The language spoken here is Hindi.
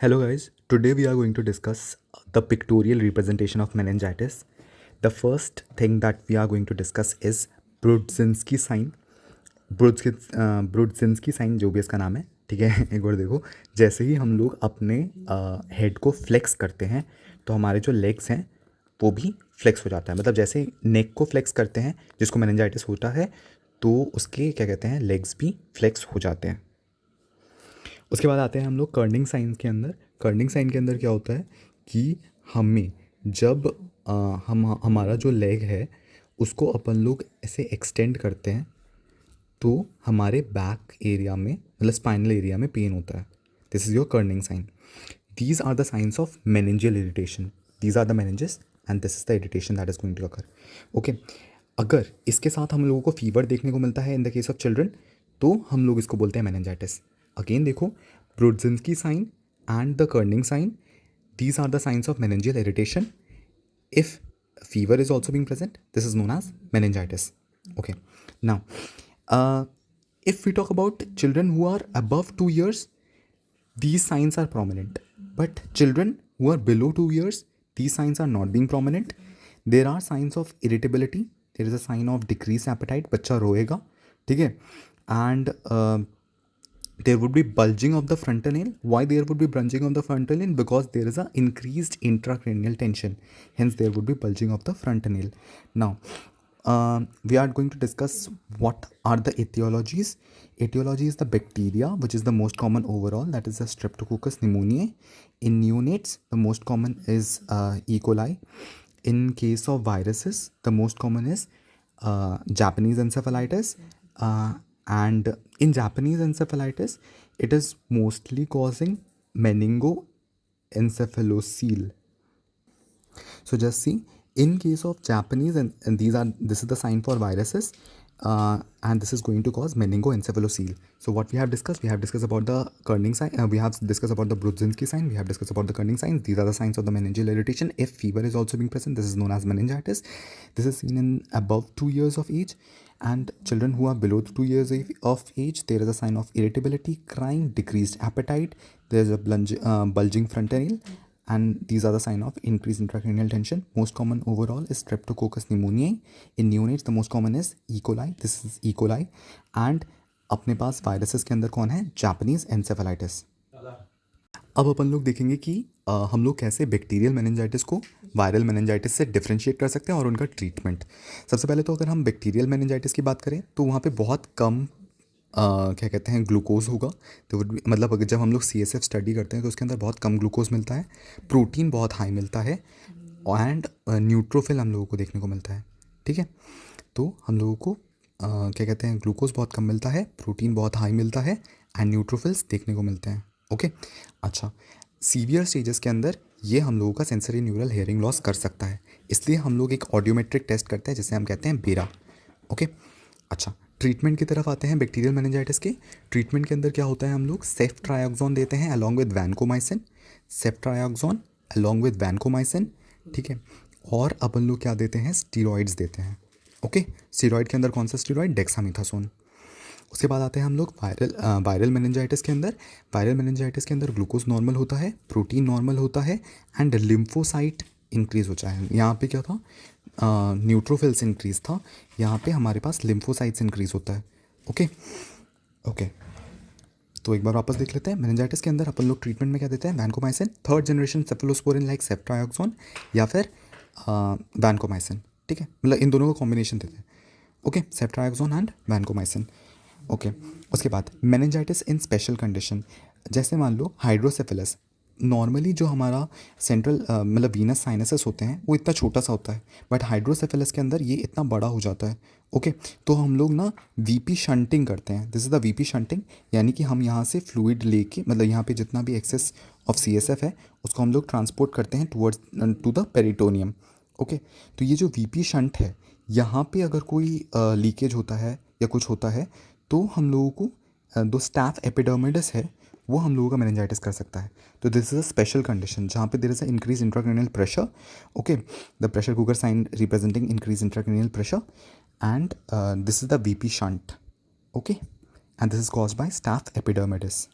Hello guys, today we are going to discuss the pictorial representation of meningitis. The first thing that we are going to discuss is Brudzinski sign. Brudzinski sign जो भी इसका नाम है, ठीक है। एक बार देखो, जैसे ही हम लोग अपने हेड को फ्लेक्स करते हैं तो हमारे जो लेग्स हैं वो भी फ्लेक्स हो जाता है। मतलब जैसे नेक को फ्लेक्स करते हैं जिसको मेनिंजाइटिस होता है तो उसके क्या कहते हैं, लेग्स भी फ्लेक्स हो जाते हैं। उसके बाद आते हैं हम लोग कर्निंग साइन के अंदर। कर्निंग साइन के अंदर क्या होता है कि हमें जब हमारा जो लेग है उसको अपन लोग ऐसे एक्सटेंड करते हैं तो हमारे बैक एरिया में, मतलब स्पाइनल एरिया में पेन होता है। This is your Kernig sign. These are the signs of meningeal irritation. These are the meninges and this is the irritation that is going to occur. Okay, अगर इसके साथ हम लोगों को फीवर देखने को मिलता है in the case of children तो हम लोग इसको बोलते हैं मेनिंजाइटिस। अगेन देखो, Brudzinski sign and the Kernig sign, these are the signs of meningeal irritation. If fever is also being present, this is known as meningitis. Okay, now if we talk about children who are above 2 years, these signs are prominent, but children who are below 2 years, these signs are not being prominent. There are signs of irritability, there is a sign of decreased appetite, बच्चा रोएगा, ठीक है, and there would be bulging of the frontal nail. Why there would be bulging of the frontal nail? Because there is a increased intracranial tension, hence there would be bulging of the frontal nail. Now we are going to discuss what are the etiologies. Etiology is the bacteria which is the most common overall, that is the Streptococcus pneumoniae. In neonates the most common is E. coli. In case of viruses the most common is Japanese encephalitis, and in Japanese encephalitis it is mostly causing meningoencephalocele. So just see, in case of Japanese, and this is the sign for viruses, and this is going to cause meningoencephalocele. So what we have discussed about the Kerning sign, we have discussed about the Brudzinski sign, we have discussed about the Kerning signs. These are the signs of the meningeal irritation. If fever is also being present, this is known as meningitis. This is seen in above 2 years of age, and children who are below 2 years of age, there is a sign of irritability, crying, decreased appetite, there is a bulging frontal nail, and these are the sign of increased intracranial tension. Most common overall is Streptococcus pneumoniae. In neonates the most common is E. coli. This is E. coli. And अपने पास वायरसेस के अंदर कौन है? Japanese encephalitis. अब अपन लोग देखेंगे कि हम लोग कैसे बैक्टीरियल मेनिंजाइटिस को वायरल मेनिंजाइटिस से डिफरेंशिएट कर सकते हैं और उनका ट्रीटमेंट। सबसे पहले तो अगर हम बैक्टीरियल मेनिंजाइटिस की बात करें तो वहाँ पे बहुत कम क्या कहते हैं, ग्लूकोज होगा। तो मतलब अगर जब हम लोग CSF स्टडी करते हैं तो उसके अंदर बहुत कम ग्लूकोज मिलता है, प्रोटीन बहुत हाई मिलता है, एंड न्यूट्रोफिल हम लोगों को देखने को मिलता है, ठीक है। तो हम लोगों को क्या कहते हैं, ग्लूकोज बहुत कम मिलता है, प्रोटीन बहुत हाई मिलता है, एंड न्यूट्रोफिल्स देखने को मिलते हैं। ओके, अच्छा, सीवियर स्टेजेस के अंदर ये हम लोगों का सेंसरी न्यूरल हेयरिंग लॉस कर सकता है, इसलिए हम लोग एक ऑडियोमेट्रिक टेस्ट करते हैं जिसे हम कहते हैं बेरा। ओके, अच्छा, ट्रीटमेंट की तरफ आते हैं बैक्टीरियल मेनिंजाइटिस के। ट्रीटमेंट के अंदर क्या होता है, हम लोग सेफ्ट्रायोक्सोन देते हैं along with vancomycin, ceftriaxone along with vancomycin, ठीक है। और अपन लोग क्या देते हैं, स्टीरॉइड्स देते हैं। ओके, स्टीरॉइड के अंदर कौन सा स्टीरॉइड? डेक्सामेथासोन। उसके बाद आते हैं हम लोग वायरल मेनिंजाइटिस के अंदर। वायरल मेनिंजाइटिस के अंदर ग्लूकोज नॉर्मल होता है, प्रोटीन नॉर्मल होता है, एंड लिम्फोसाइट इंक्रीज होता है। यहाँ पे क्या था, न्यूट्रोफिल्स इंक्रीज था, यहाँ पे हमारे पास लिम्फोसाइट्स इंक्रीज होता है। ओके ओके, तो एक बार वापस देख लेते हैं। मेनिंजाइटिस के अंदर अपन लोग ट्रीटमेंट में क्या देते हैं, vancomycin, third generation cephalosporin like ceftriaxone, या फिर वैनकोमाइसिन, ठीक है। मतलब इन दोनों का कॉम्बिनेशन देते हैं। Okay, ceftriaxone and vancomycin. Okay, उसके बाद मेनिंजाइटिस इन स्पेशल कंडीशन, जैसे मान लो हाइड्रोसेफेलस। नॉर्मली जो हमारा सेंट्रल मतलब वीनस साइनसेस होते हैं वो इतना छोटा सा होता है, बट हाइड्रोसेफेलस के अंदर ये इतना बड़ा हो जाता है। ओके, तो हम लोग ना वीपी शंटिंग करते हैं। This is the VP shunting, यानी कि हम यहाँ से फ्लूइड लेके, मतलब यहाँ पे जितना भी एक्सेस ऑफ CSF है उसको हम लोग ट्रांसपोर्ट करते हैं towards to the peritoneum. Okay, तो ये जो वीपी शंट है, यहाँ पे अगर कोई लीकेज होता है या कुछ होता है तो हम लोगों को जो स्टैफ एपिडर्मिडिस है वो हम लोगों का मेनिंजाइटिस कर सकता है। तो this is a special condition जहाँ पे there is a increase intracranial pressure. Okay, the pressure cooker sign representing increase intracranial pressure, and this is the VP shunt. Okay, and this is caused by Staph epidermidis.